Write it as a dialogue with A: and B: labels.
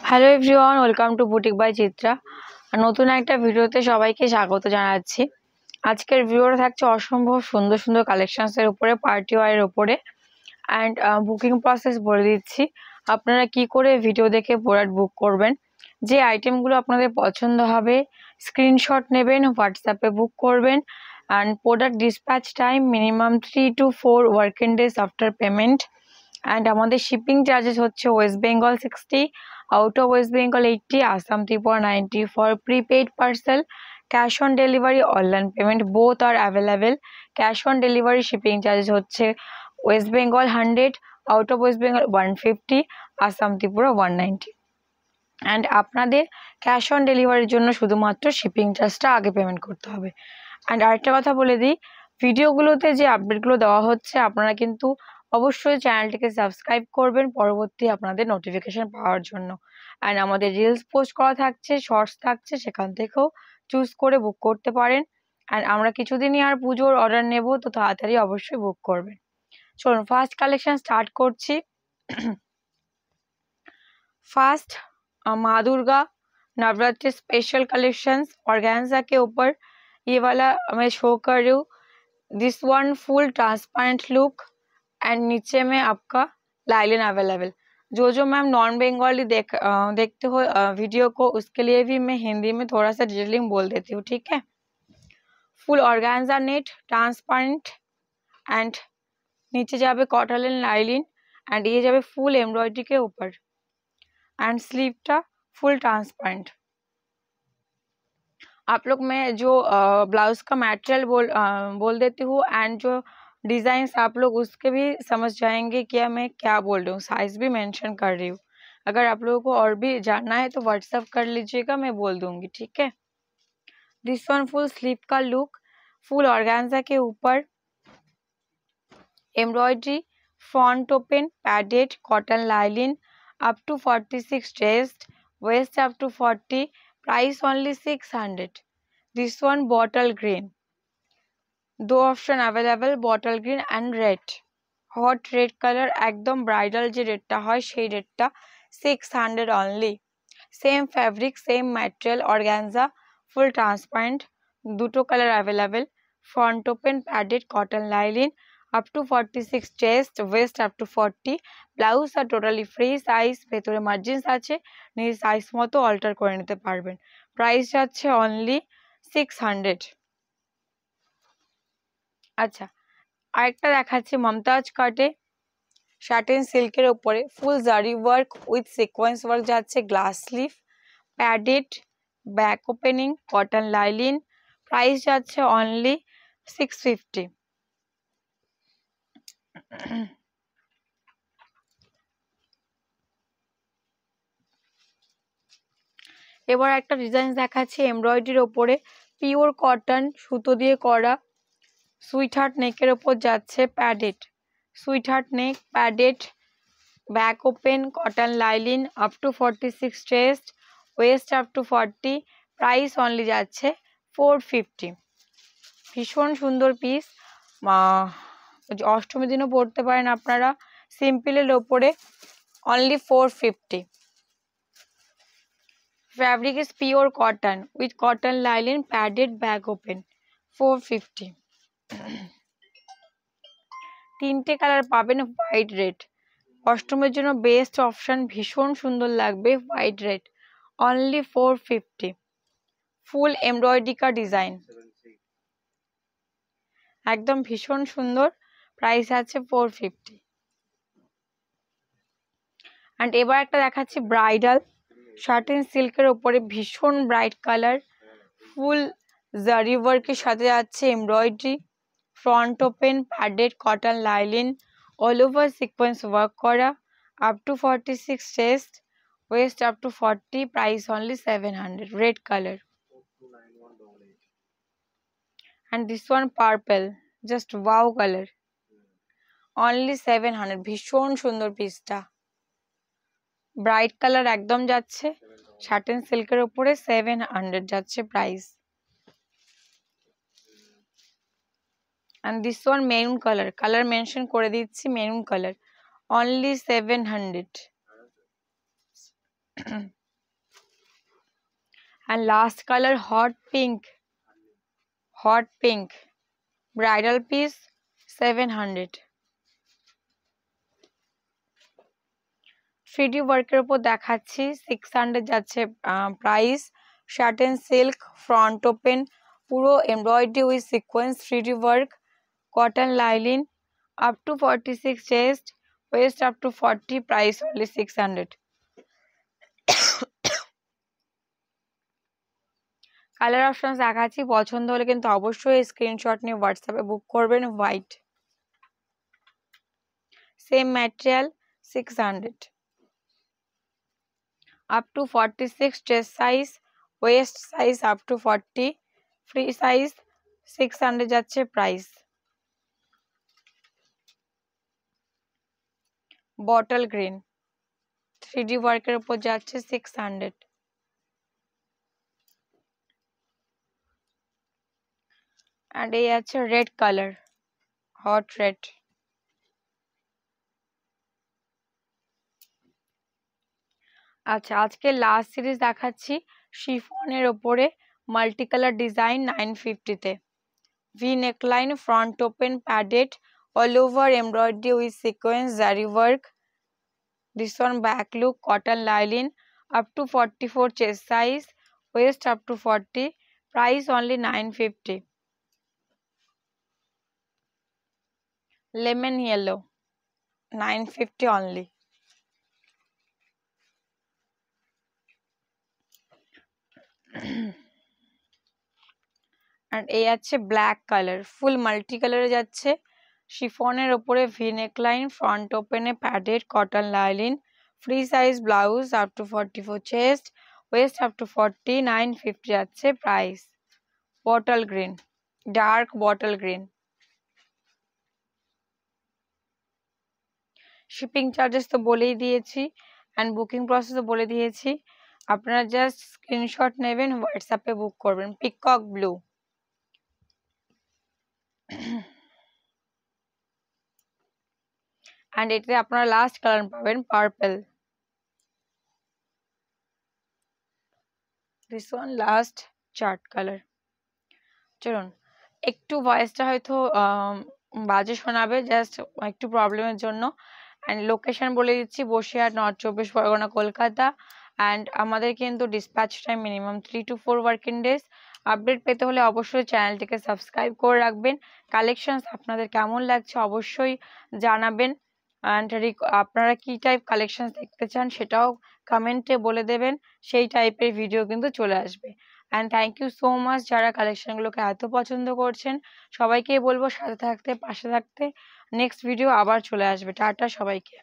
A: Hello everyone, welcome to boutique by Chitra. নতুন একটা ভিডিওতে সবাইকে স্বাগত জানাচ্ছি। আজকের ভিডিওটা থাকছে অসম্ভব সুন্দর সুন্দর কালেকশনসের উপরে, পার্টি ওয়ারের উপরে। অ্যান্ড বুকিং প্রসেস বলে দিচ্ছি, আপনারা কি করে ভিডিও দেখে প্রোডাক্ট বুক করবেন। যে আইটেমগুলো আপনাদের পছন্দ হবে স্ক্রিনশট নেবেন, হোয়াটসঅ্যাপে বুক করবেন। And product dispatch time minimum 3 to 4 working days after payment. And আমাদের শিপিং চার্জেস হচ্ছে West Bengal 60, out of West Bengal 80, Assam Tripura 90 for prepaid parcel. Cash on delivery, online payment both are available. Cash on delivery shipping charges হচ্ছে West Bengal 100, out of West Bengal 150, Assam Tripura 190। And আপনাদের cash on ডেলিভারির জন্য শুধুমাত্র shipping চার্জটা আগে payment করতে হবে। অ্যান্ড আরেকটা কথা বলে দিই, ভিডিওগুলোতে যে আপডেটগুলো দেওয়া হচ্ছে আপনারা কিন্তু অবশ্যই চ্যানেলটিকে সাবস্ক্রাইব করবেন পরবর্তী আপনাদের নোটিফিকেশন পাওয়ার জন্য। অ্যান্ড আমাদের রিলস পোস্ট করা থাকছে, শর্টস থাকছে, সেখান থেকেও চুজ করে বুক করতে পারেন। অ্যান্ড আমরা কিছুদিনই আর পুজোর অর্ডার নেব, তো তাড়াতাড়ি অবশ্যই বুক করবেন। চলুন ফার্স্ট কালেকশন স্টার্ট করছি। फास्ट माँ Durga Navratri special collections organza के ऊपर ये वाला मैं शो कर रही हूँ। This one full transparent look and नीचे में आपका लाइलिन अवेलेबल। जो मैम नॉन बंगाली देखते हो वीडियो को, उसके लिए भी मैं हिंदी में थोड़ा सा डिटेलिंग बोल देती हूँ, ठीक है। Full organza net transparent and नीचे जावे कॉटन लाइलिन एंड ये जावे फुल एम्ब्रॉयडरी के ऊपर एंड स्लीवटा फुल ट्रांसपेरेंट। आप लोग मैं जो ब्लाउज का मटेरियल बोल देती हूँ एंड जो डिजाइन आप लोग उसके भी समझ जाएंगे कि मैं क्या बोल रही हूँ। साइज भी मेंशन कर रही हूँ, अगर आप लोगों को और भी जानना है तो व्हाट्सएप कर लीजिएगा, मैं बोल दूंगी, ठीक है। दिस वन फुल स्लीव का लुक, फुल ऑर्गेन्जा के ऊपर embroidery, front open padded cotton lining, up to 46 chest, waist up to 40, price only 600। this one bottle green, दो option available, bottle green and red, hot red colour, एकदम bridal जो रेडटा है সেই রেটটা 600 only. Same fabric, same material, organza, full transparent, দুটো colour available, front open padded cotton lining, up to 46 chest, waist up to 40, blouse আর totally free size, ভেতরে margins আছে, নিজ সাইজ মতো অল্টার করে নিতে পারবেন। প্রাইস যাচ্ছে অনলি 600। আচ্ছা, আরেকটা দেখাচ্ছি মমতাজ কাটে শার্টেন সিল্কের উপরে ফুল জারি ওয়ার্ক উইথ সিকোয়েন্স ওয়ার্ক যাচ্ছে, glass sleeve, padded, back opening, cotton lining, price যাচ্ছে অনলি 650। এবার একটা ডিজাইন দেখাচ্ছি এমব্রয়ডারির ওপরে, পিওর কটন সুতো দিয়ে করা, সুইট হার্ট নেকের ওপর যাচ্ছে, padded, sweet heart neck, padded, back open, cotton lining, up to 46 chest, waist up to 40, price only যাচ্ছে 450। ভীষণ সুন্দর পিস, অষ্টমীর দিনও পরতে পারেন আপনারা, সিম্পলের ওপরে only 450। Fabric is pure cotton with cotton lining, padded back open, 450। তিনটে কালার পাবেন, হোয়াইট রেড, অষ্টমের জন্য বেস্ট অপশন, ভীষণ সুন্দর লাগবে, হোয়াইট রেড, অনলি 450। ফুল এমব্রয়ডারি কা ডিজাইন, একদম ভীষণ সুন্দর, প্রাইস আছে 450। অ্যান্ড এবার একটা দেখাচ্ছি ব্রাইডাল শার্টিন সিল্কের ওপরে, ভীষণ ব্রাইট কালার, ফুল জারি ওয়ার্কের সাথে যাচ্ছে embroidery, front open padded cotton lining, all over sequence work করা, up to 46 chest, waist up to 40, price only 700, red colour. And this one purple, just wow colour, only 700, ভীষণ সুন্দর পিসটা, ব্রাইট কালার একদম যাচ্ছে, শার্টেন সিল্কের উপরে 700 যাচ্ছে price. and this one maroon color mention করে দিচ্ছি, maroon colour, only 700। And last color, hot pink, bridal piece 700. 3D ওয়ার্কের উপর দেখাচ্ছি 600 যাচ্ছে প্রাইস। শার্টেন সিল্ক, ফ্রন্ট ওপেন, পুরো embroidery with sequence 3D work, cotton lining, up to 46 chest, waist up to 40, price only 600. Colour options দেখাচ্ছি, পছন্দ হলে কিন্তু অবশ্যই স্ক্রিনশট নিয়ে হোয়াটসঅ্যাপে বুক করবেন। White, same material 600, up to 46 chest size, waist size up to 40, free size 600 যাচ্ছে price. Bottle green 3D ওয়ার্কের উপর যাচ্ছে 600। and এই আছে রেড কালার, হট রেড। আচ্ছা, আজকে লাস্ট সিরিজ দেখাচ্ছি শিফনের ওপরে মাল্টি কালার ডিজাইন 950 তে। V neckline, front open, padded, all over embroidery with sequence, জারি work. This one back look, cotton lining, up to 44 chest size, waist up to 40, price only 950. Lemon yellow 950 only. and এই আছে black colour, ফুল multi কালারে যাচ্ছে শিফনের ওপরে, V neckline, front ওপেনে padded, cotton lining, free size blouse, up to 44 chest, waist up to 40, 950 যাচ্ছে price. Bottle green, dark bottle green. Shipping charges তো বলেই দিয়েছি, অ্যান্ড বুকিং প্রসেসও বলে দিয়েছি। আপনারা জাস্ট স্ক্রিনশট নেবেন, হোয়াটসঅ্যাপে বুক করবেন। পিকক ব্লু, অ্যান্ড এটাতে আপনারা লাস্ট কালার পাবেন purple. This one last chart colour. চলুন, একটু ভয়েসটা হয়তো বাজে শোনাবে, জাস্ট একটু প্রবলেমের জন্য। অ্যান্ড লোকেশন বলে দিচ্ছি, বসিরহাট, নর্থ 24 পরগনা, কলকাতা। অ্যান্ড আমাদের কিন্তু dispatch time minimum 3 to 4 working days. Update পেতে হলে অবশ্যই চ্যানেলটিকে সাবস্ক্রাইব করে রাখবেন। কালেকশনস আপনাদের কেমন লাগছে অবশ্যই জানাবেন, অ্যান্ড আপনারা কি টাইপ কালেকশন দেখতে চান সেটাও কমেন্টে বলে দেবেন, সেই টাইপের ভিডিও কিন্তু চলে আসবে। And thank you so much যারা কালেকশনগুলোকে এত পছন্দ করছেন। সবাইকেই বলবো সাথে থাকতে, পাশে থাকতে। নেক্সট ভিডিও আবার চলে আসবে। টাটা সবাইকে।